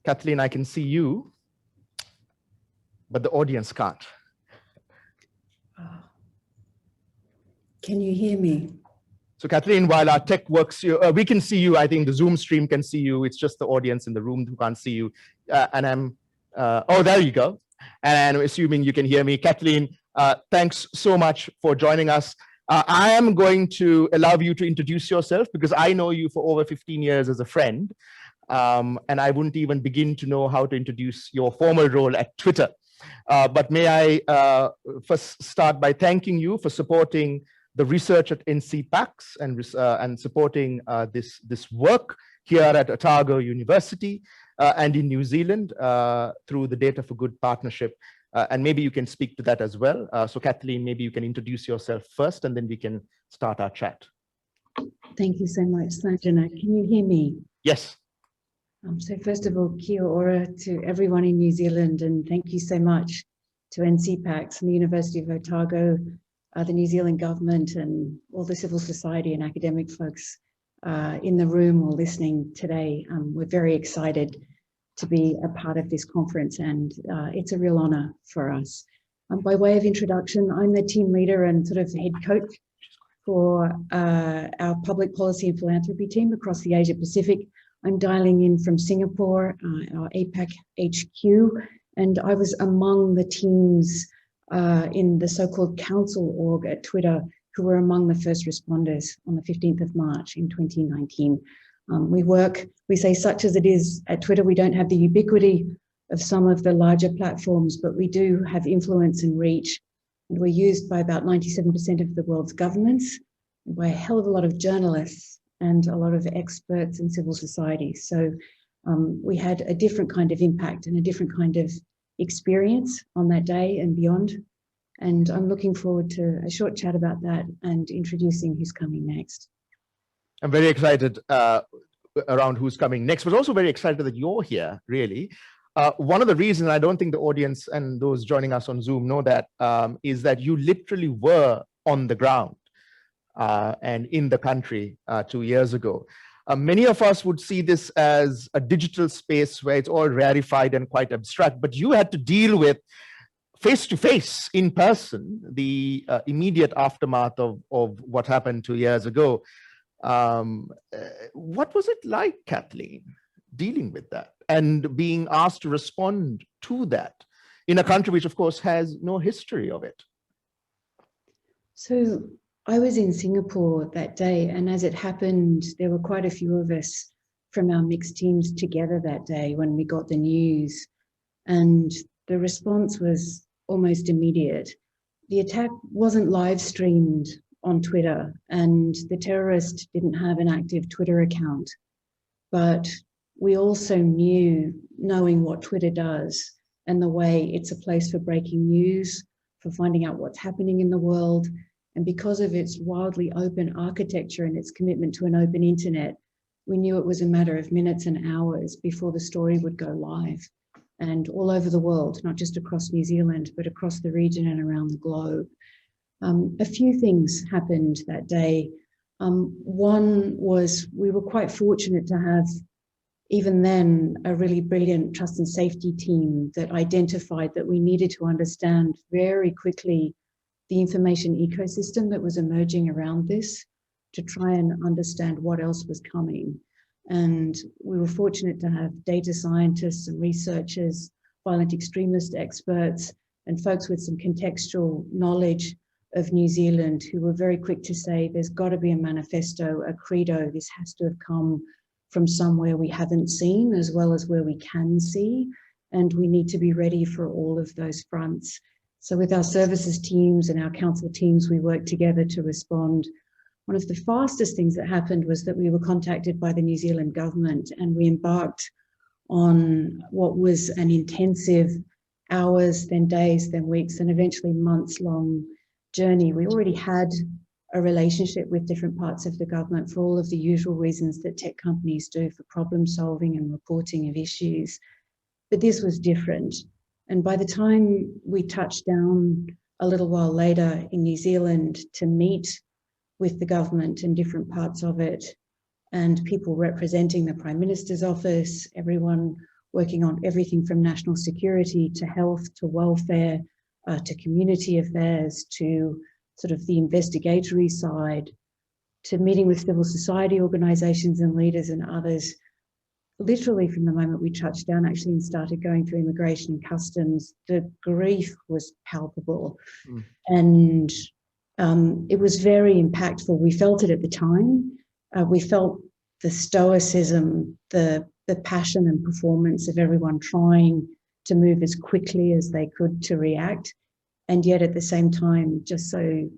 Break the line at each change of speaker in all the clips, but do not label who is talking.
Cathleen, I can see you, but the audience can't.
Can you hear me?
So Cathleen, while our tech works, we can see you. I think the Zoom stream can see you. It's just the audience in the room who can't see you. Oh, there you go. And I'm assuming you can hear me. Cathleen, thanks so much for joining us. I am going to allow you to introduce yourself because I know you for over 15 years as a friend. And I wouldn't even begin to know how to introduce your formal role at Twitter. But may I first start by thanking you for supporting the research at NCPACS and supporting this work here at Otago University and in New Zealand through the Data for Good partnership. And maybe you can speak to that as well. So Cathleen, maybe you can introduce yourself first and then we can start our chat.
Thank you so much, Sanjana. Can you hear me?
Yes.
So first of all, kia ora to everyone in New Zealand, and thank you so much to NCPACS and the University of Otago, the New Zealand government and all the civil society and academic folks in the room or listening today. We're very excited to be a part of this conference, and it's a real honor for us. By way of introduction, I'm the team leader and sort of head coach for our public policy and philanthropy team across the Asia Pacific. I'm dialing in from Singapore, our APAC HQ, and I was among the teams in the so-called council org at Twitter who were among the first responders on the 15th of March in 2019. We say such as it is at Twitter, we don't have the ubiquity of some of the larger platforms, but we do have influence and reach. And we're used by about 97% of the world's governments, and by a hell of a lot of journalists and a lot of experts in civil society. So we had a different kind of impact and a different kind of experience on that day and beyond. And I'm looking forward to a short chat about that and introducing who's coming next.
I'm very excited around who's coming next, but also very excited that you're here, really. One of the reasons, I don't think the audience and those joining us on Zoom know that, is that you literally were on the ground and in the country 2 years ago. Many of us would see this as a digital space where it's all rarefied and quite abstract, but you had to deal with face-to-face, in person, the immediate aftermath of what happened 2 years ago. What was it like, Cathleen, dealing with that and being asked to respond to that in a country which, of course, has no history of it?
So I was in Singapore that day, and as it happened, there were quite a few of us from our mixed teams together that day when we got the news, and the response was almost immediate. The attack wasn't live streamed on Twitter, and the terrorist didn't have an active Twitter account, but we also knew, knowing what Twitter does and the way it's a place for breaking news, for finding out what's happening in the world, and because of its wildly open architecture and its commitment to an open internet, we knew it was a matter of minutes and hours before the story would go live. And all over the world, not just across New Zealand, but across the region and around the globe. A few things happened that day. One was we were quite fortunate to have, even then, a really brilliant trust and safety team that identified that we needed to understand very quickly the information ecosystem that was emerging around this to try and understand what else was coming. And we were fortunate to have data scientists and researchers, violent extremist experts, and folks with some contextual knowledge of New Zealand who were very quick to say, there's got to be a manifesto, a credo. This has to have come from somewhere we haven't seen as well as where we can see. And we need to be ready for all of those fronts. So with our services teams and our council teams, we worked together to respond. One of the fastest things that happened was that we were contacted by the New Zealand government, and we embarked on what was an intensive hours, then days, then weeks, and eventually months-long journey. We already had a relationship with different parts of the government for all of the usual reasons that tech companies do for problem solving and reporting of issues. But this was different. And by the time we touched down a little while later in New Zealand to meet with the government and different parts of it, and people representing the Prime Minister's office, everyone working on everything from national security to health to welfare to community affairs to sort of the investigatory side to meeting with civil society organisations and leaders and others. Literally from the moment we touched down actually and started going through immigration and customs, the grief was palpable. And it was very impactful. We felt it at the time. We felt the stoicism, the passion and performance of everyone trying to move as quickly as they could to react. And yet at the same time, just so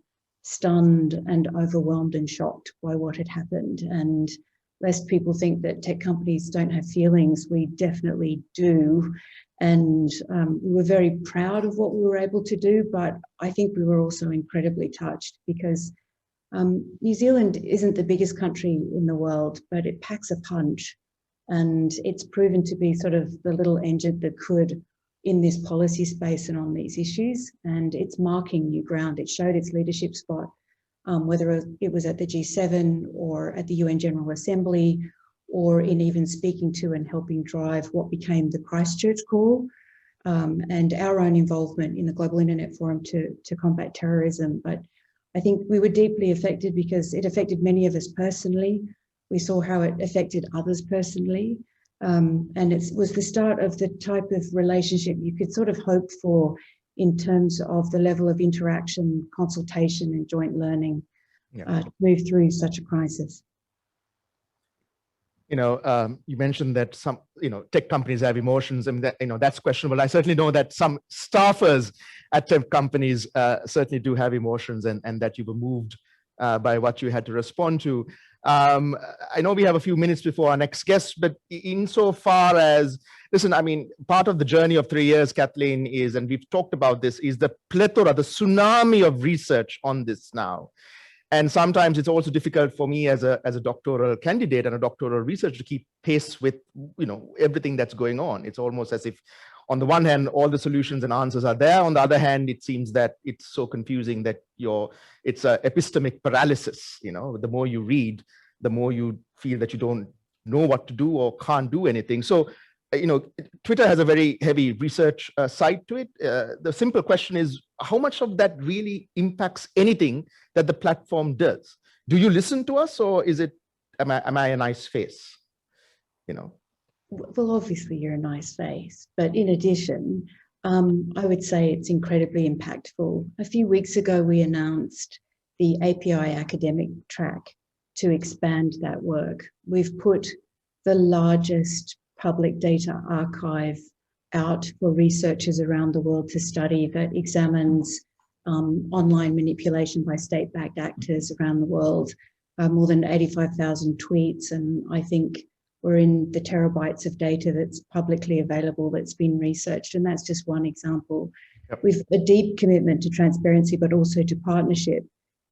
stunned and overwhelmed and shocked by what had happened. And lest people think that tech companies don't have feelings, we definitely do. And we were very proud of what we were able to do, but I think we were also incredibly touched because New Zealand isn't the biggest country in the world, but it packs a punch. And it's proven to be sort of the little engine that could in this policy space and on these issues. And it's marking new ground. It showed its leadership spot, whether it was at the G7 or at the UN General Assembly, or in even speaking to and helping drive what became the Christchurch call, and our own involvement in the Global Internet Forum to combat terrorism. But I think we were deeply affected because it affected many of us personally. We saw how it affected others personally. And it was the start of the type of relationship you could sort of hope for in terms of the level of interaction, consultation and joint learning to move through such a crisis.
You mentioned that some, tech companies have emotions. I mean, that, that's questionable. I certainly know that some staffers at tech companies certainly do have emotions and that you were moved by what you had to respond to. I know we have a few minutes before our next guest, but insofar as, listen, I mean, part of the journey of 3 years, Cathleen, is, and we've talked about this, is the plethora, the tsunami of research on this now. And sometimes it's also difficult for me as a doctoral candidate and a doctoral researcher to keep pace with, everything that's going on. It's almost as if, on the one hand, all the solutions and answers are there. On the other hand, it seems that it's so confusing that it's a epistemic paralysis. The more you read, the more you feel that you don't know what to do or can't do anything. So, Twitter has a very heavy research side to it. The simple question is, how much of that really impacts anything that the platform does? Do you listen to us, or is it, am I a nice face?
Well, obviously you're a nice face, but in addition, I would say it's incredibly impactful. A few weeks ago, we announced the API academic track to expand that work. We've put the largest public data archive out for researchers around the world to study that examines online manipulation by state-backed actors around the world, more than 85,000 tweets, and I think we're in the terabytes of data that's publicly available that's been researched, and that's just one example. Yep. We've a deep commitment to transparency, but also to partnership.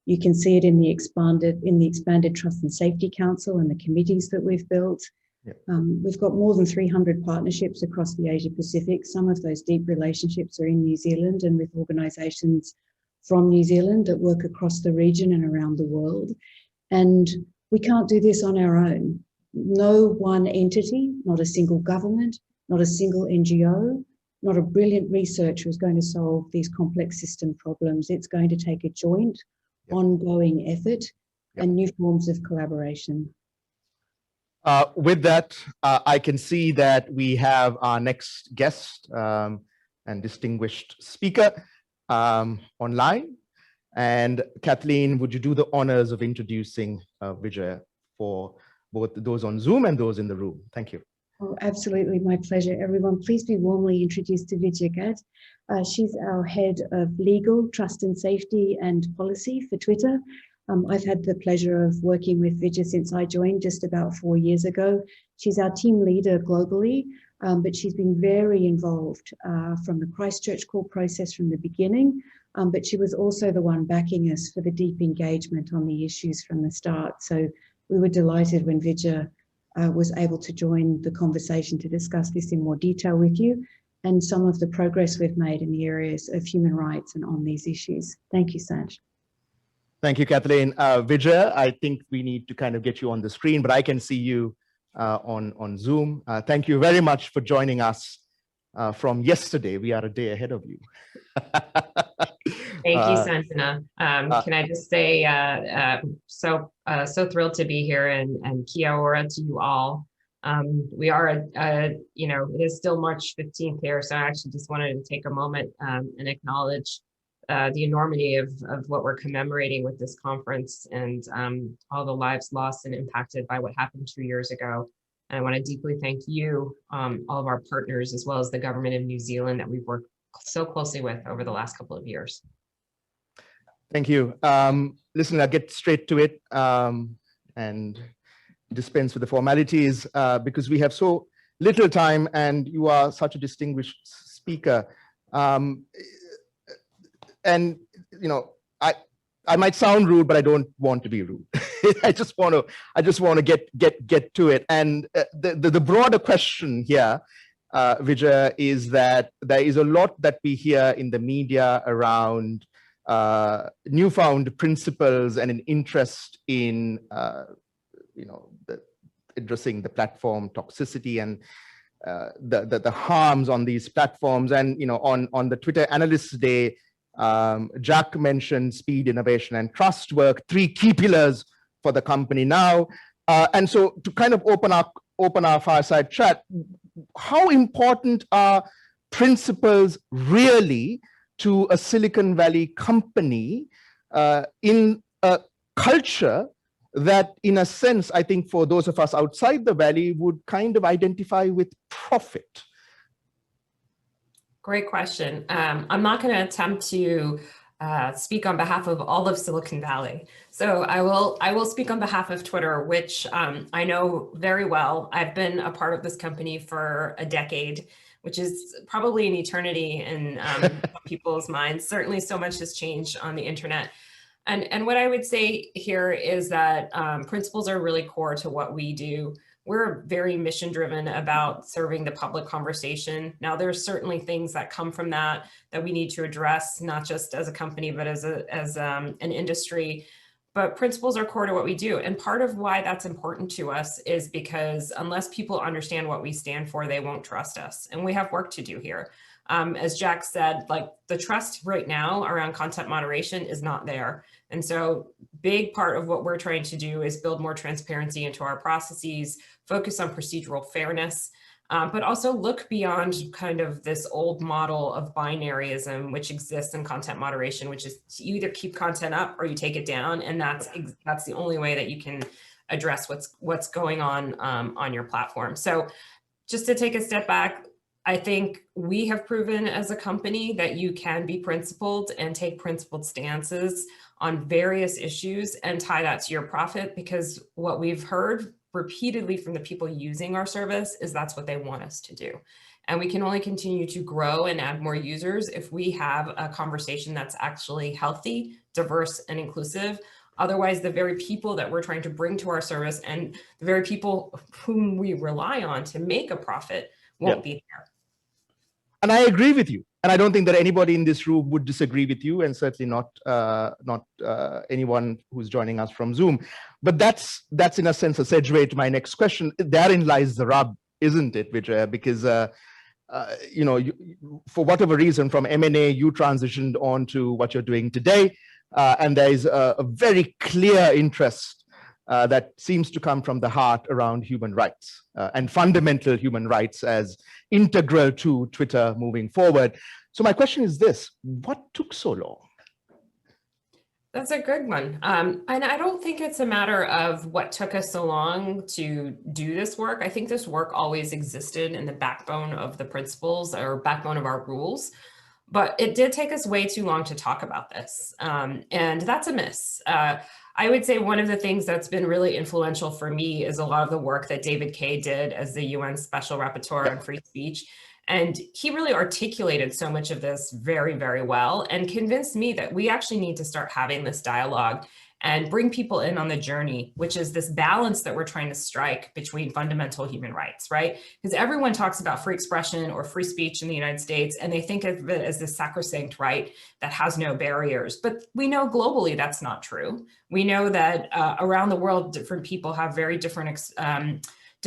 You can see it in the expanded Trust and Safety Council and the committees that we've built. Yep. We've got more than 300 partnerships across the Asia Pacific. Some of those deep relationships are in New Zealand and with organisations from New Zealand that work across the region and around the world. And we can't do this on our own. No one entity, not a single government, not a single NGO, not a brilliant researcher is going to solve these complex system problems. It's going to take a joint, ongoing effort and new forms of collaboration.
With that, I can see that we have our next guest and distinguished speaker online. And Cathleen, would you do the honors of introducing Vijay for both those on Zoom and those in the room? Thank you.
Oh, absolutely, my pleasure. Everyone, please be warmly introduced to Vijay. She's our head of legal, trust and safety and policy for Twitter. I've had the pleasure of working with Vijay since I joined just about 4 years ago. She's our team leader globally, but she's been very involved from the Christchurch call process from the beginning, but she was also the one backing us for the deep engagement on the issues from the start. So we were delighted when Vijay was able to join the conversation to discuss this in more detail with you and some of the progress we've made in the areas of human rights and on these issues. Thank you, Sanj.
Thank you, Cathleen. Vijay, I think we need to kind of get you on the screen, but I can see you on Zoom. Thank you very much for joining us from yesterday. We are a day ahead of you.
Thank you, Sanjana. Can I just say, so thrilled to be here, and kia ora to you all. We are, you know, it is still March 15th here, so I actually just wanted to take a moment and acknowledge the enormity of what we're commemorating with this conference, and all the lives lost and impacted by what happened 2 years ago. And I want to deeply thank you, all of our partners, as well as the government of New Zealand that we've worked so closely with over the last couple of years.
Thank you. Listen, I'll get straight to it and dispense with the formalities because we have so little time and you are such a distinguished speaker. And, you know, I might sound rude, but I don't want to be rude. I just want to get to it. And the broader question here, Vijay, is that there is a lot that we hear in the media around newfound principles and an interest in, you know, addressing the platform toxicity and the harms on these platforms. And, you know, on the Twitter Analysts Day, Jack mentioned speed, innovation, and trust work, 3 key pillars for the company now. And so to kind of open our fireside chat, how important are principles really to a Silicon Valley company in a culture that, in a sense, I think for those of us outside the Valley would kind of identify with profit?
Great question. I'm not going to attempt to speak on behalf of all of Silicon Valley. So I will speak on behalf of Twitter, which I know very well. I've been a part of this company for a decade, which is probably an eternity in people's minds. Certainly so much has changed on the internet. And what I would say here is that principles are really core to what we do. We're very mission driven about serving the public conversation. Now, there's certainly things that come from that we need to address, not just as a company, but as an industry. But principles are core to what we do. And part of why that's important to us is because unless people understand what we stand for, they won't trust us. And we have work to do here. As Jack said, like the trust right now around content moderation is not there. And so big part of what we're trying to do is build more transparency into our processes, focus on procedural fairness, but also look beyond kind of this old model of binaryism, which exists in content moderation, which is you either keep content up or you take it down. And that's the only way that you can address what's going on your platform. So just to take a step back, I think we have proven as a company that you can be principled and take principled stances on various issues and tie that to your profit, because what we've heard repeatedly from the people using our service is that's what they want us to do. And we can only continue to grow and add more users if we have a conversation that's actually healthy, diverse, and inclusive. Otherwise, the very people that we're trying to bring to our service and the very people whom we rely on to make a profit won't be there.
And I agree with you. And I don't think that anybody in this room would disagree with you, and certainly not anyone who's joining us from Zoom. But that's in a sense a segue to my next question. Therein lies the rub, isn't it, Vijay? Because you know, for whatever reason, from M&A, you transitioned on to what you're doing today, and there is a very clear interest that seems to come from the heart around human rights and fundamental human rights as integral to Twitter moving forward. So my question is this: what took so long?
That's a good one. And I don't think it's a matter of what took us so long to do this work. I think this work always existed in the backbone of the principles or backbone of our rules. But it did take us way too long to talk about this. And that's a miss. I would say one of the things that's been really influential for me is a lot of the work that David Kaye did as the UN Special Rapporteur on free speech. And he really articulated so much of this very, very well and convinced me that we actually need to start having this dialogue and bring people in on the journey, which is this balance that we're trying to strike between fundamental human rights, right? Because everyone talks about free expression or free speech in the United States, and they think of it as this sacrosanct right that has no barriers. But we know globally that's not true. We know that around the world, different people have very different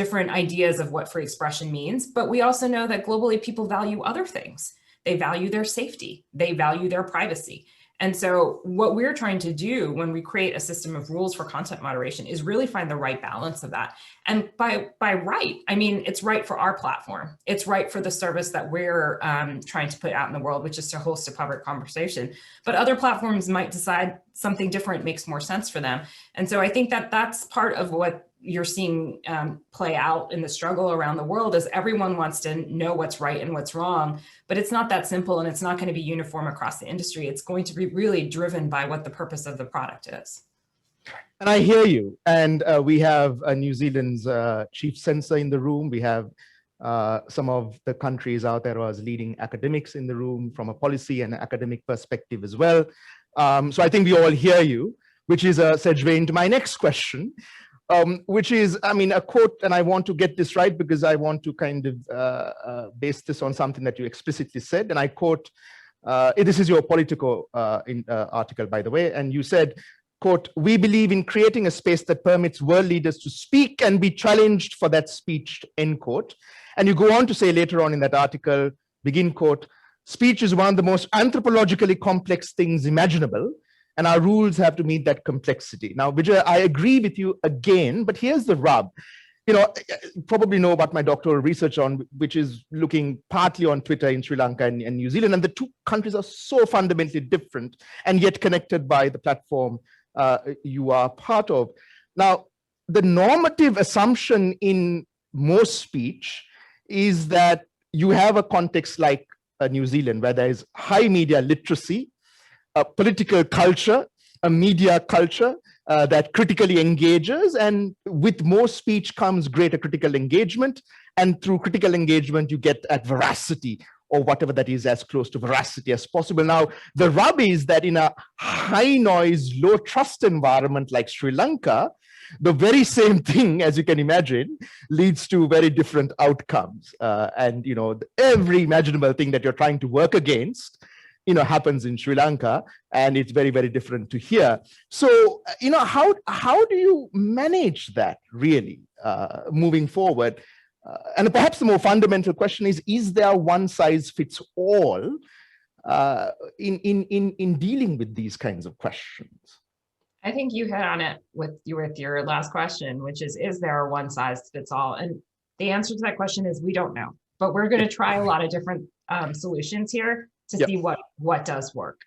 different ideas of what free expression means, but we also know that globally people value other things. They value their safety, they value their privacy. And so what we're trying to do when we create a system of rules for content moderation is really find the right balance of that. And by right, I mean, it's right for our platform. It's right for the service that we're trying to put out in the world, which is to host a public conversation. But other platforms might decide something different makes more sense for them. And so I think that that's part of what you're seeing play out in the struggle around the world is everyone wants to know what's right and what's wrong, but it's not that simple and it's not going to be uniform across the industry. It's going to be really driven by what the purpose of the product is.
And I hear you. And we have New Zealand's chief censor in the room. We have some of the countries out there as leading academics in the room from a policy and academic perspective as well. So I think we all hear you, which is a segue into my next question. Which is, I mean, a quote, and I want to get this right because I want to kind of base this on something that you explicitly said. And I quote, this is your Politico article, by the way, and you said, quote, "We believe in creating a space that permits world leaders to speak and be challenged for that speech," end quote. And you go on to say later on in that article, begin quote, "Speech is one of the most anthropologically complex things imaginable, and our rules have to meet that complexity." Now, Vijay, I agree with you again, but here's the rub. You know, probably know about my doctoral research on, which is looking partly on Twitter in Sri Lanka and New Zealand, and the two countries are so fundamentally different and yet connected by the platform you are part of. Now, the normative assumption in most speech is that you have a context like New Zealand, where there is high media literacy, a political culture, a media culture that critically engages, and with more speech comes greater critical engagement, and through critical engagement you get at veracity, or whatever that is, as close to veracity as possible. Now, the rub is that in a high noise, low trust environment like Sri Lanka, the very same thing, as you can imagine, leads to very different outcomes. And, you know, every imaginable thing that you're trying to work against, you know, happens in Sri Lanka, and it's very, very different to here. So, you know, how do you manage that really moving forward? And perhaps the more fundamental question is there one size fits all in dealing with these kinds of questions?
I think you hit on it with your last question, which is there a one size fits all? And the answer to that question is we don't know, but we're going to try a lot of different solutions here to see what does work.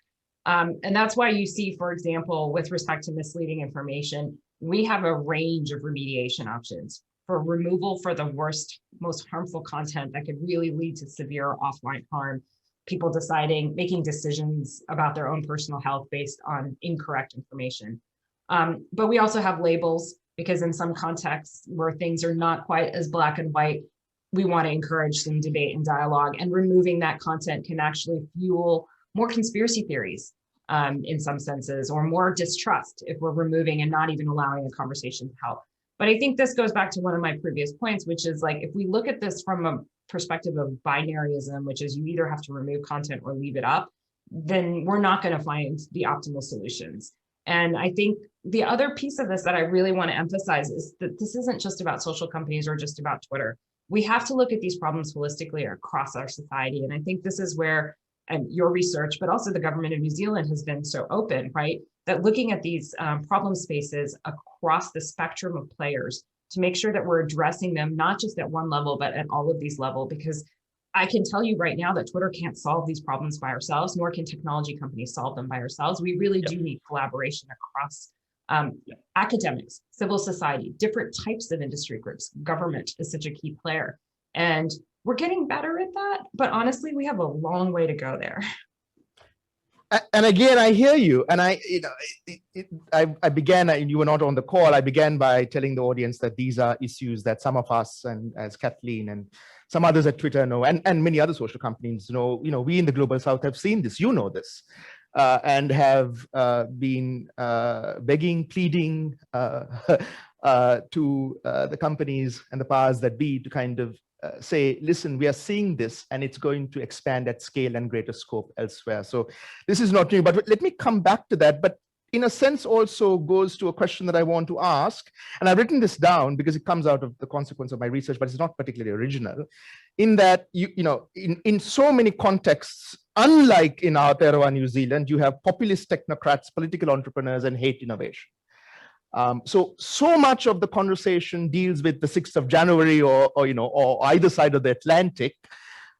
And that's why you see, for example, with respect to misleading information, we have a range of remediation options for removal for the worst, most harmful content that could really lead to severe offline harm, people making decisions about their own personal health based on incorrect information. But we also have labels, because in some contexts where things are not quite as black and white, we want to encourage some debate and dialogue, and removing that content can actually fuel more conspiracy theories in some senses, or more distrust if we're removing and not even allowing a conversation to help. But I think this goes back to one of my previous points, which is like, if we look at this from a perspective of binaryism, which is you either have to remove content or leave it up, then we're not going to find the optimal solutions. And I think the other piece of this that I really want to emphasize is that this isn't just about social companies or just about Twitter. We have to look at these problems holistically across our society. And I think this is where your research, but also the government of New Zealand has been so open, right? That looking at these problem spaces across the spectrum of players to make sure that we're addressing them, not just at one level, but at all of these levels, because I can tell you right now that Twitter can't solve these problems by ourselves, nor can technology companies solve them by ourselves. We really do need collaboration across academics, civil society, different types of industry groups. Government is such a key player. And we're getting better at that, but honestly, we have a long way to go there.
And again, I hear you. And I began, and you were not on the call, I began by telling the audience that these are issues that some of us, and as Cathleen and some others at Twitter know, and many other social companies know, we in the Global South have seen this, this, and have been begging, pleading to the companies and the powers that be to kind of say, listen, we are seeing this and it's going to expand at scale and greater scope elsewhere. So this is not new, but let me come back to that. But in a sense also goes to a question that I want to ask, and I've written this down because it comes out of the consequence of my research, but it's not particularly original, in that in so many contexts, unlike in Aotearoa, New Zealand, you have populist technocrats, political entrepreneurs, and hate innovation. So much of the conversation deals with the 6th of January or either side of the Atlantic,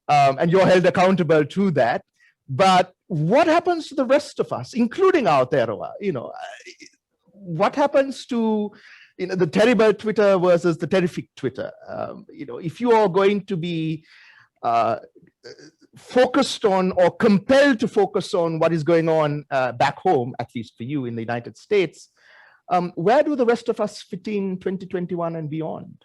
and you're held accountable to that. But what happens to the rest of us, including Aotearoa? What happens to the terrible Twitter versus the terrific Twitter? If you are going to be focused on or compelled to focus on what is going on back home, at least for you in the United States, where do the rest of us fit in 2021 and beyond?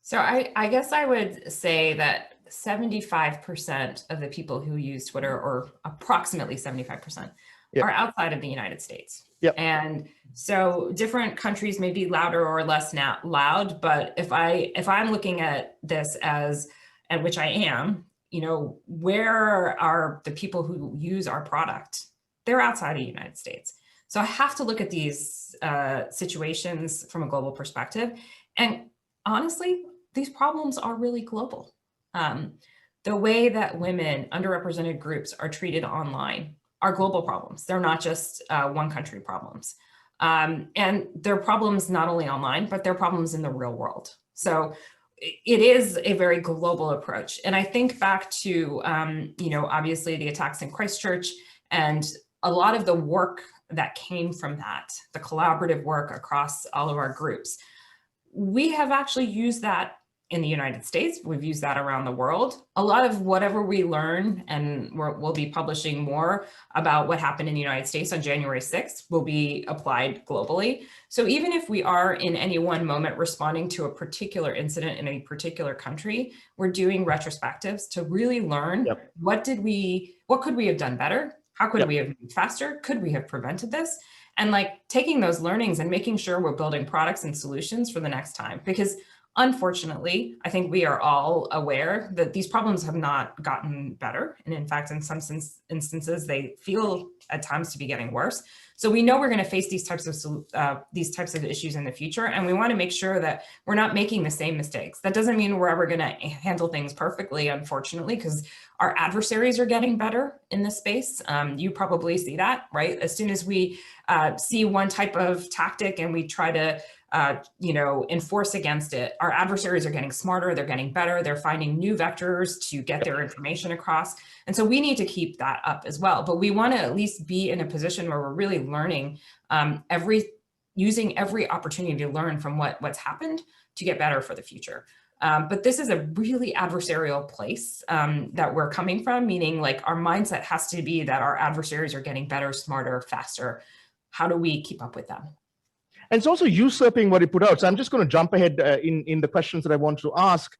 So I guess I would say that 75% of the people who use Twitter, or approximately 75%, are outside of the United States. And so different countries may be louder or less loud, but if I'm looking at this as, and which I am, where are the people who use our product? They're outside of the United States. So I have to look at these situations from a global perspective. And honestly, these problems are really global. The way that women, underrepresented groups are treated online are global problems. They're not just one country problems. And they're problems not only online, but they're problems in the real world. So it is a very global approach. And I think back to, obviously the attacks in Christchurch and a lot of the work that came from that, the collaborative work across all of our groups. We have actually used that in the United States. We've used that around the world. A lot of whatever we learn, and we'll be publishing more about what happened in the United States on January 6th, will be applied globally. So even if we are in any one moment responding to a particular incident in a particular country, we're doing retrospectives to really learn what could we have done better? How could we have moved faster? Could we have prevented this? And taking those learnings and making sure we're building products and solutions for the next time. Because unfortunately, I think we are all aware that these problems have not gotten better. And in fact, in some instances, they feel at times to be getting worse. So we know we're going to face these types of issues in the future. And we want to make sure that we're not making the same mistakes. That doesn't mean we're ever going to handle things perfectly, unfortunately, because our adversaries are getting better in this space. You probably see that, right? As soon as we see one type of tactic and we try to enforce against it, our adversaries are getting smarter, they're getting better, they're finding new vectors to get their information across. And so we need to keep that up as well. But we want to at least be in a position where we're really learning, using every opportunity to learn from what's happened to get better for the future. But this is a really adversarial place that we're coming from, meaning our mindset has to be that our adversaries are getting better, smarter, faster. How do we keep up with them?
And it's also usurping what he put out. So I'm just going to jump ahead in the questions that I want to ask.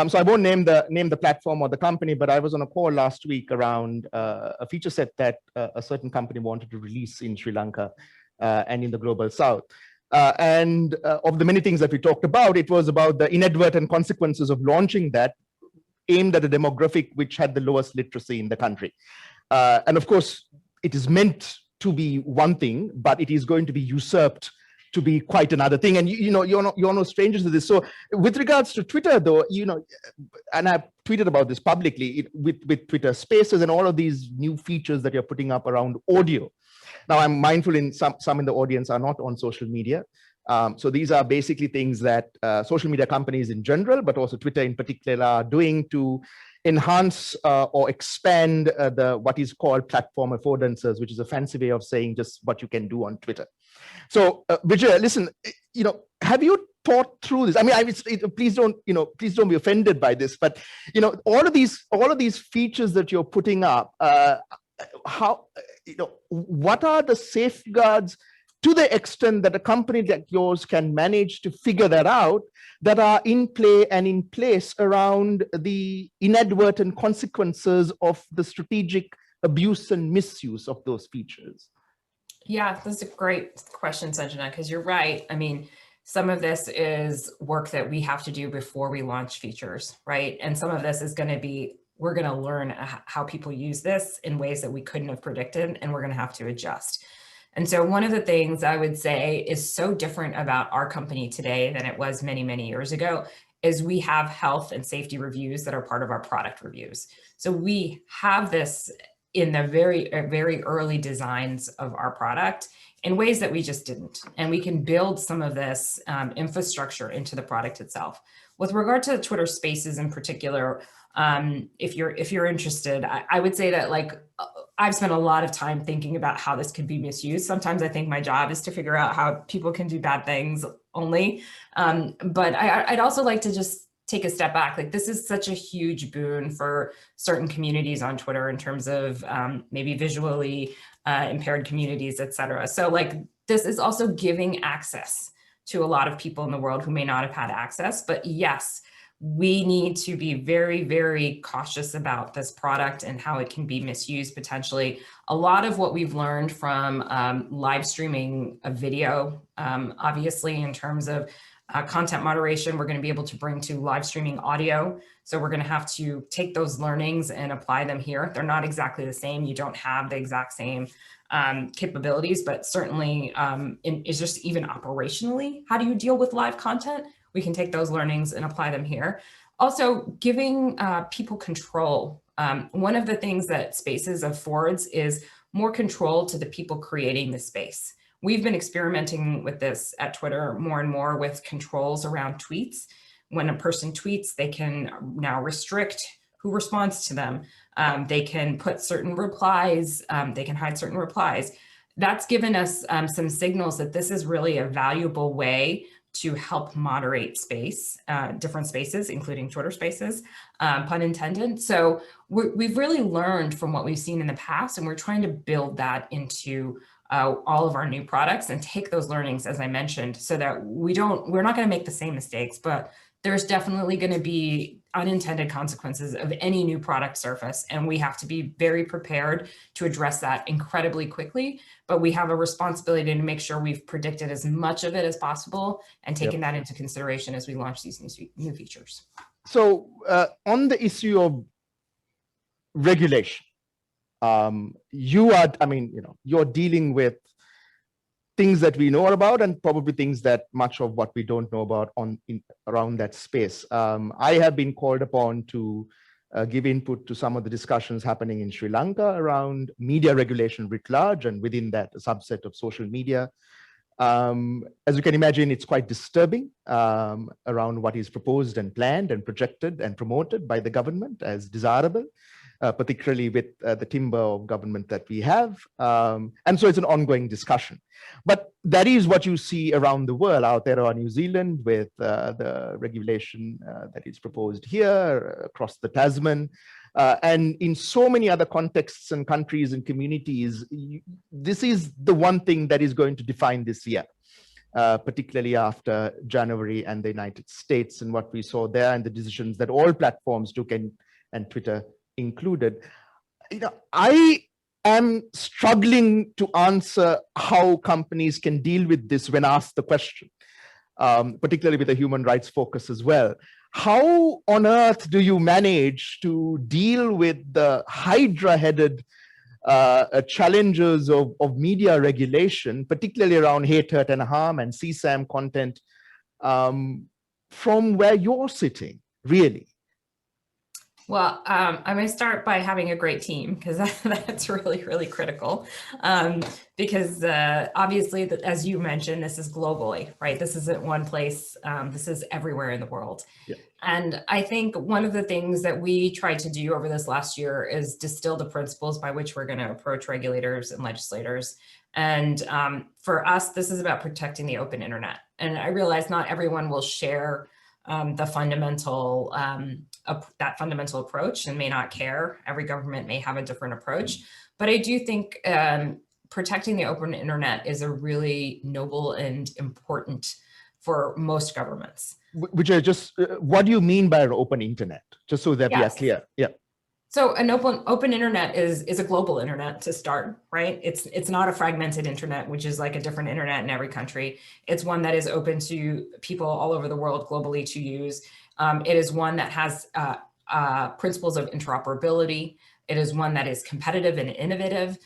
So I won't name the platform or the company, but I was on a call last week around a feature set that a certain company wanted to release in Sri Lanka and in the global south. And of the many things that we talked about, it was about the inadvertent consequences of launching that aimed at a demographic which had the lowest literacy in the country. And of course, it is meant to be one thing, but it is going to be usurped to be quite another thing. And you're no strangers to this. So with regards to Twitter, though, and I've tweeted about this publicly with Twitter Spaces and all of these new features that you're putting up around audio. Now, I'm mindful in some in the audience are not on social media. So these are basically things that social media companies in general, but also Twitter in particular, are doing to enhance or expand what is called platform affordances, which is a fancy way of saying just what you can do on Twitter. So Vijay, listen, have you thought through this? I mean, please don't be offended by this, but all of these features that you're putting up, what are the safeguards to the extent that a company like yours can manage to figure that out, that are in play and in place around the inadvertent consequences of the strategic abuse and misuse of those features?
Yeah, that's a great question, Sanjana, because you're right. I mean, some of this is work that we have to do before we launch features, right? And some of this is going to be, we're going to learn how people use this in ways that we couldn't have predicted, and we're going to have to adjust. And so one of the things I would say is so different about our company today than it was many, many years ago is we have health and safety reviews that are part of our product reviews. So we have this in the very early designs of our product in ways that we just didn't. And we can build some of this infrastructure into the product itself. With regard to Twitter Spaces in particular, if you're interested, I would say that like I've spent a lot of time thinking about how this could be misused. Sometimes I think my job is to figure out how people can do bad things only. But I'd also like to just take a step back. Like this is such a huge boon for certain communities on Twitter in terms of maybe visually impaired communities, et cetera. So like this is also giving access to a lot of people in the world who may not have had access. But yes, we need to be very, very cautious about this product and how it can be misused potentially. A lot of what we've learned from live streaming a video, obviously in terms of content moderation, we're going to be able to bring to live streaming audio. So we're going to have to take those learnings and apply them here. They're not exactly the same. You don't have the exact same capabilities, but certainly it's just even operationally, how do you deal with live content? We can take those learnings and apply them here. Also, giving people control. One of the things that Spaces affords is more control to the people creating the space. We've been experimenting with this at Twitter more and more with controls around tweets. When a person tweets, they can now restrict who responds to them. They can put certain replies, they can hide certain replies. That's given us some signals that this is really a valuable way to help moderate space, different spaces, including Twitter Spaces, pun intended. So we've really learned from what we've seen in the past, and we're trying to build that into all of our new products and take those learnings, as I mentioned, so that we're not going to make the same mistakes, but there's definitely going to be unintended consequences of any new product surface. And we have to be very prepared to address that incredibly quickly. But we have a responsibility to make sure we've predicted as much of it as possible and taken that into consideration as we launch these new features.
So on the issue of regulation, you're dealing with things that we know about and probably things that much of what we don't know about around that space. I have been called upon to give input to some of the discussions happening in Sri Lanka around media regulation writ large, and within that, a subset of social media. As you can imagine, it's quite disturbing around what is proposed and planned and projected and promoted by the government as desirable. Particularly with the timber of government that we have. And so it's an ongoing discussion. But that is what you see around the world. Aotearoa, New Zealand, with the regulation that is proposed here, across the Tasman, and in so many other contexts and countries and communities. This is the one thing that is going to define this year, particularly after January and the United States and what we saw there and the decisions that all platforms took, and Twitter included. I am struggling to answer how companies can deal with this when asked the question, particularly with a human rights focus as well. How on earth do you manage to deal with the hydra-headed challenges of media regulation, particularly around hate, hurt, and harm and CSAM content from where you're sitting, really?
Well, I'm going to start by having a great team, because that's really, really critical. Because obviously, as you mentioned, this is globally, right? This isn't one place. This is everywhere in the world. Yeah. And I think one of the things that we tried to do over this last year is distill the principles by which we're going to approach regulators and legislators. And for us, this is about protecting the open internet. And I realize not everyone will share the fundamental that fundamental approach and may not care. Every government may have a different approach, but I do think protecting the open internet is a really noble and important for most governments.
Vijay, what do you mean by an open internet? Just so that we are clear. Yeah.
So an open internet is a global internet to start, right? It's not a fragmented internet, which is like a different internet in every country. It's one that is open to people all over the world globally to use. It is one that has principles of interoperability. It is one that is competitive and innovative.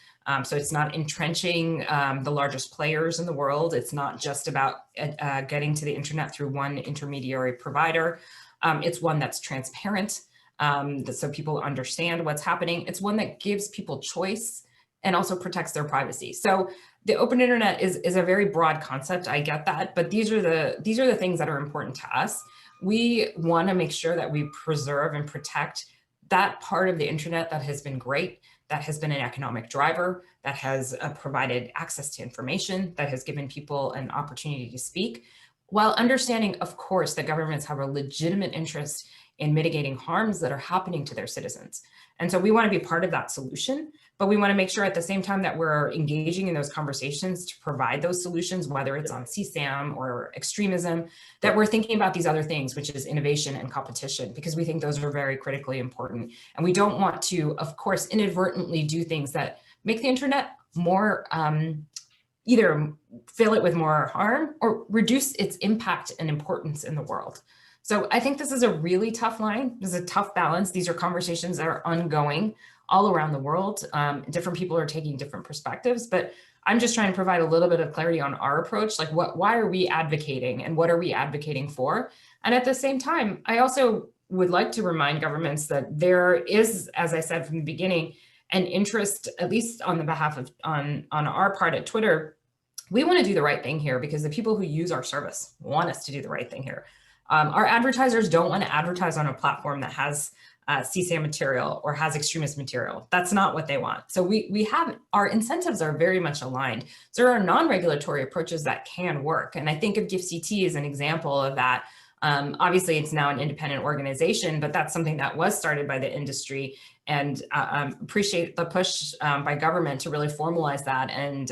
So it's not entrenching the largest players in the world. It's not just about getting to the internet through one intermediary provider. It's one that's transparent, so people understand what's happening. It's one that gives people choice and also protects their privacy. So the open internet is a very broad concept. I get that, but these are the things that are important to us. We want to make sure that we preserve and protect that part of the internet that has been great, that has been an economic driver, that has provided access to information, that has given people an opportunity to speak, while understanding, of course, that governments have a legitimate interest in mitigating harms that are happening to their citizens. And so we want to be part of that solution, but we want to make sure at the same time that we're engaging in those conversations to provide those solutions, whether it's on CSAM or extremism, that we're thinking about these other things, which is innovation and competition, because we think those are very critically important. And we don't want to, of course, inadvertently do things that make the internet more, either fill it with more harm or reduce its impact and importance in the world. So I think this is a really tough line. This is a tough balance. These are conversations that are ongoing all around the world. Different people are taking different perspectives, but I'm just trying to provide a little bit of clarity on our approach, like why are we advocating and what are we advocating for? And at the same time, I also would like to remind governments that there is, as I said from the beginning, an interest, at least on the behalf of, on our part at Twitter. We want to do the right thing here because the people who use our service want us to do the right thing here. Our advertisers don't want to advertise on a platform that has CSAM material or has extremist material. That's not what they want. So we have, our incentives are very much aligned. So there are non-regulatory approaches that can work. And I think of GiftCT as an example of that. Obviously, it's now an independent organization, but that's something that was started by the industry, and appreciate the push by government to really formalize that. And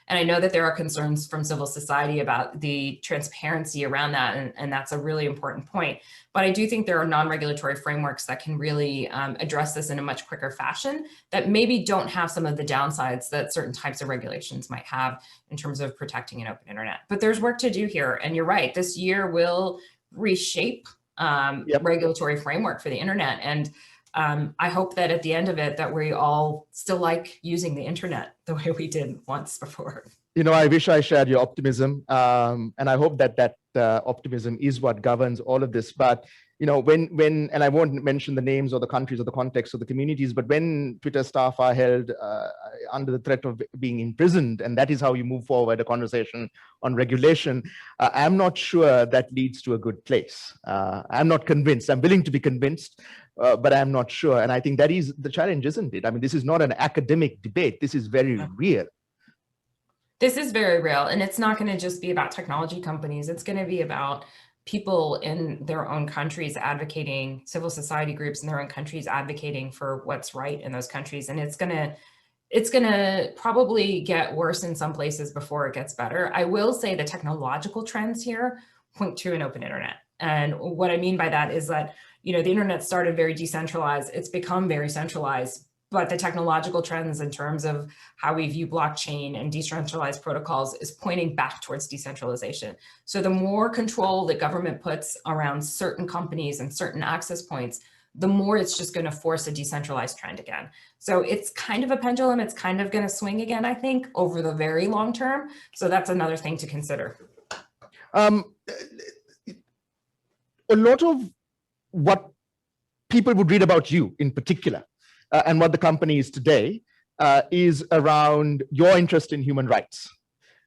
I know that there are concerns from civil society about the transparency around that, and that's a really important point. But I do think there are non-regulatory frameworks that can really address this in a much quicker fashion that maybe don't have some of the downsides that certain types of regulations might have in terms of protecting an open internet. But there's work to do here, and you're right, this year will reshape regulatory framework for the internet. And I hope that at the end of it, that we all still like using the internet the way we did once before.
You know, I wish I shared your optimism, and I hope that optimism is what governs all of this. But you know, when and I won't mention the names or the countries or the context of the communities, but when Twitter staff are held under the threat of being imprisoned, and that is how you move forward a conversation on regulation, I'm not sure that leads to a good place. I'm not convinced. I'm willing to be convinced, but I'm not sure. And I think that is the challenge, isn't it? I mean, this is not an academic debate. This is very real.
This is very real. And it's not going to just be about technology companies. It's going to be about people in their own countries advocating, civil society groups in their own countries advocating for what's right in those countries. And it's gonna probably get worse in some places before it gets better. I will say the technological trends here point to an open internet. And what I mean by that is that, you know, the internet started very decentralized. It's become very centralized, but the technological trends in terms of how we view blockchain and decentralized protocols is pointing back towards decentralization. So the more control the government puts around certain companies and certain access points, the more it's just going to force a decentralized trend again. So it's kind of a pendulum. It's kind of going to swing again, I think, over the very long term. So that's another thing to consider.
A lot of what people would read about you in particular, and what the company is today, is around your interest in human rights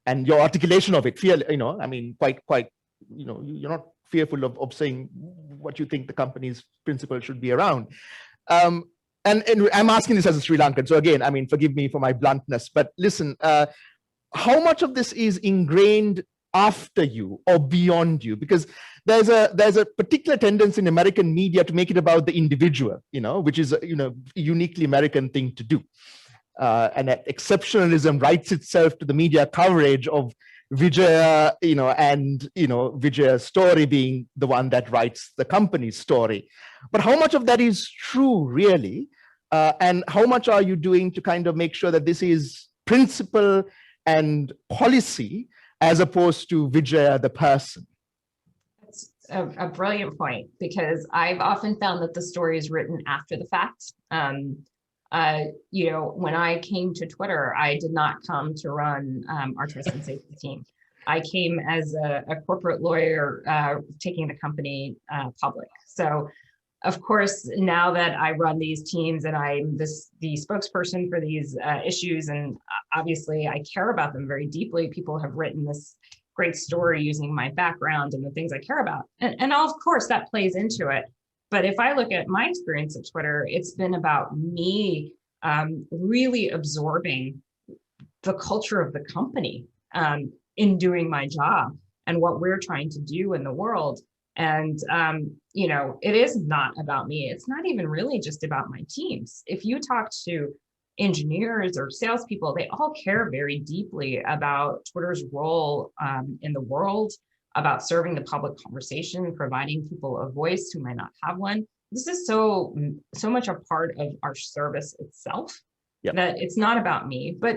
and your articulation of it. You know, I mean, quite, you know, you're not fearful of saying what you think the company's principle should be around. And I'm asking this as a Sri Lankan. So again, I mean, forgive me for my bluntness, but listen, how much of this is ingrained after you or beyond you? Because there's a particular tendency in American media to make it about the individual, you know, which is a, you know, uniquely American thing to do. And that exceptionalism writes itself to the media coverage of Vijay, you know, and, you know, Vijay's story being the one that writes the company's story. But how much of that is true, really? And how much are you doing to kind of make sure that this is principle and policy as opposed to Vijay, the person?
a brilliant point, because I've often found that the story is written after the fact. You know, when I came to Twitter, I did not come to run our trust and safety team. I came as a corporate lawyer taking the company public. So, of course, now that I run these teams and I'm the spokesperson for these issues, and obviously I care about them very deeply. People have written this great story using my background and the things I care about. And of course that plays into it. But if I look at my experience at Twitter, it's been about me really absorbing the culture of the company in doing my job and what we're trying to do in the world. And, you know, it is not about me. It's not even really just about my teams. If you talk to engineers or salespeople, they all care very deeply about Twitter's role in the world, about serving the public conversation, providing people a voice who might not have one. This is so much a part of our service itself, that it's not about me. But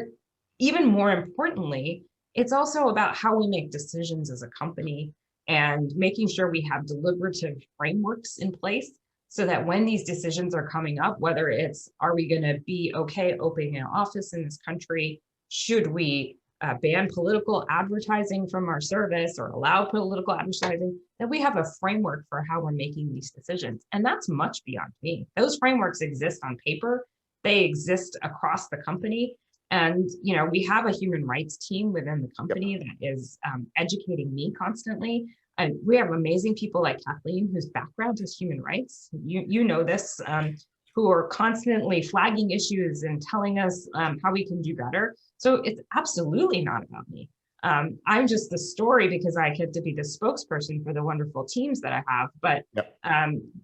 even more importantly, it's also about how we make decisions as a company and making sure we have deliberative frameworks in place so that when these decisions are coming up, whether it's, are we going to be okay opening an office in this country? Should we ban political advertising from our service or allow political advertising, that we have a framework for how we're making these decisions. And that's much beyond me. Those frameworks exist on paper. They exist across the company. And, you know, we have a human rights team within the company that is educating me constantly. And we have amazing people like Cathleen, whose background is human rights. You know this, who are constantly flagging issues and telling us how we can do better. So it's absolutely not about me. I'm just the story because I get to be the spokesperson for the wonderful teams that I have. But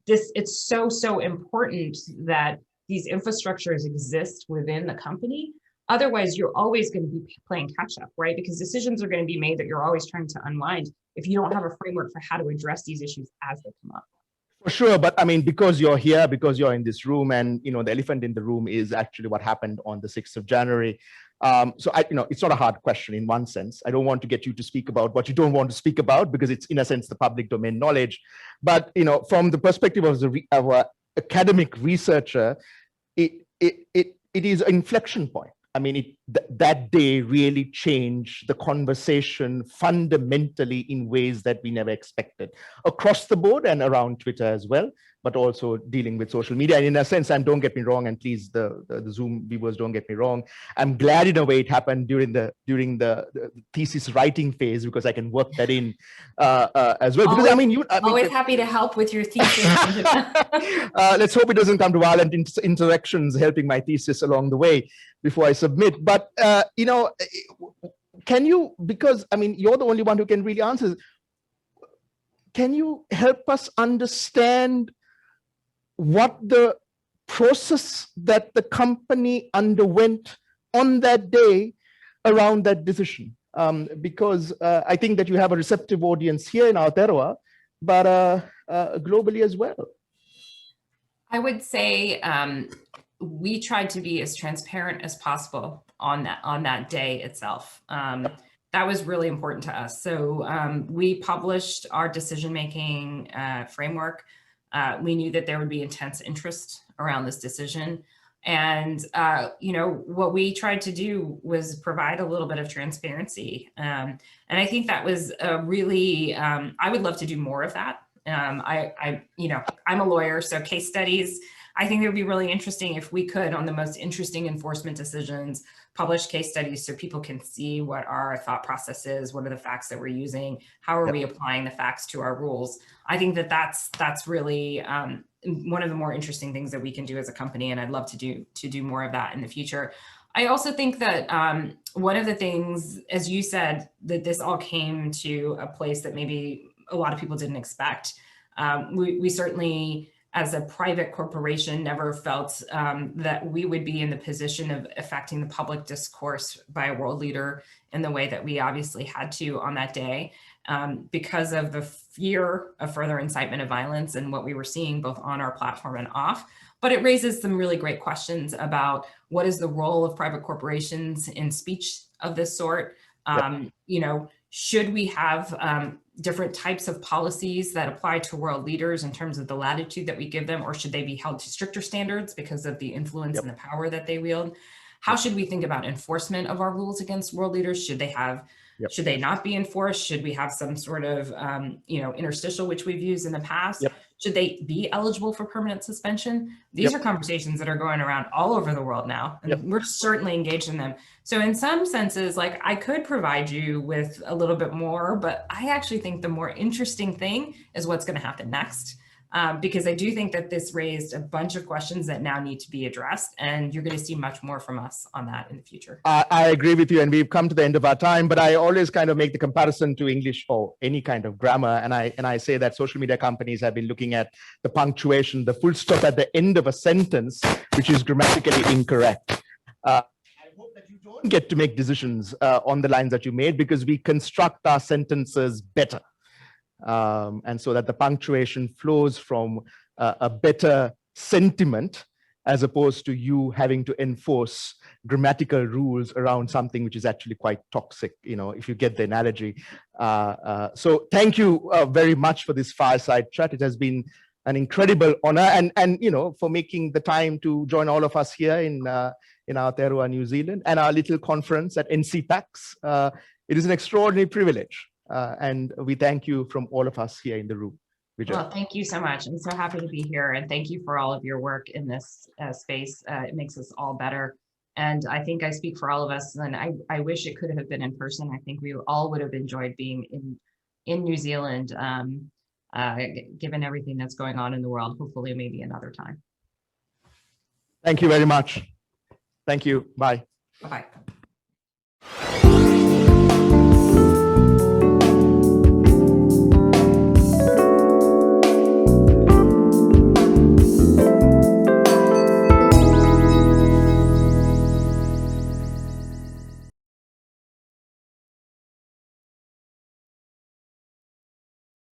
it's so important that these infrastructures exist within the company. Otherwise, you're always going to be playing catch up, right? Because decisions are going to be made that you're always trying to unwind if you don't have a framework for how to address these issues as they come up.
For sure, but I mean, because you're here, because you're in this room, and you know, the elephant in the room is actually what happened on the 6th of January. So it's not a hard question in one sense. I don't want to get you to speak about what you don't want to speak about because it's in a sense the public domain knowledge. But you know, from the perspective of an academic researcher, it is an inflection point. I mean, that day really changed the conversation fundamentally in ways that we never expected across the board and around Twitter as well, but also dealing with social media. And in a sense, and don't get me wrong, and please the Zoom viewers don't get me wrong, I'm glad in a way it happened during the thesis writing phase because I can work that in as well. Because
always happy to help with your thesis.
Let's hope it doesn't come to violent interactions helping my thesis along the way before I submit. But you know, can you, because I mean, you're the only one who can really answer, can you help us understand what the process that the company underwent on that day around that decision? Because I think that you have a receptive audience here in Aotearoa, but globally as well.
I would say we tried to be as transparent as possible on that day itself. That was really important to us. So we published our decision-making framework. We knew that there would be intense interest around this decision. And, you know, what we tried to do was provide a little bit of transparency. And I think that was really, I would love to do more of that. You know, I'm a lawyer, so case studies, I think it would be really interesting if we could, on the most interesting enforcement decisions, publish case studies so people can see what our thought process is, what are the facts that we're using, how are we applying the facts to our rules. I think that that's really one of the more interesting things that we can do as a company, and I'd love to do more of that in the future. I also think that one of the things, as you said, that this all came to a place that maybe a lot of people didn't expect. We certainly, as a private corporation, never felt that we would be in the position of affecting the public discourse by a world leader in the way that we obviously had to on that day, because of the fear of further incitement of violence and what we were seeing both on our platform and off. But it raises some really great questions about what is the role of private corporations in speech of this sort. You know, Should we have different types of policies that apply to world leaders in terms of the latitude that we give them, or should they be held to stricter standards because of the influence and the power that they wield? How should we think about enforcement of our rules against world leaders? Should they have, should they not be enforced? Should we have some sort of, you know, interstitial, which we've used in the past? Should they be eligible for permanent suspension? These are conversations that are going around all over the world now, and we're certainly engaged in them. So in some senses, like, I could provide you with a little bit more, but I actually think the more interesting thing is what's going to happen next. Because I do think that this raised a bunch of questions that now need to be addressed, and you're going to see much more from us on that in the future.
I agree with you, and we've come to the end of our time, but I always kind of make the comparison to English or any kind of grammar, and I say that social media companies have been looking at the punctuation, the full stop at the end of a sentence, which is grammatically incorrect. I hope that you don't get to make decisions on the lines that you made, because we construct our sentences better. And so that the punctuation flows from a better sentiment, as opposed to you having to enforce grammatical rules around something which is actually quite toxic, you know, if you get the analogy. So thank you very much for this fireside chat. It has been an incredible honor, and you know, for making the time to join all of us here in Aotearoa, New Zealand, and our little conference at NCPACS. It is an extraordinary privilege. And we thank you from all of us here in the room. Vijay.
Well, thank you so much. I'm so happy to be here, and thank you for all of your work in this space. It makes us all better. And I think I speak for all of us, and I wish it could have been in person. I think we all would have enjoyed being in New Zealand, given everything that's going on in the world. Hopefully maybe another time.
Thank you very much. Thank you. Bye.
Bye-bye.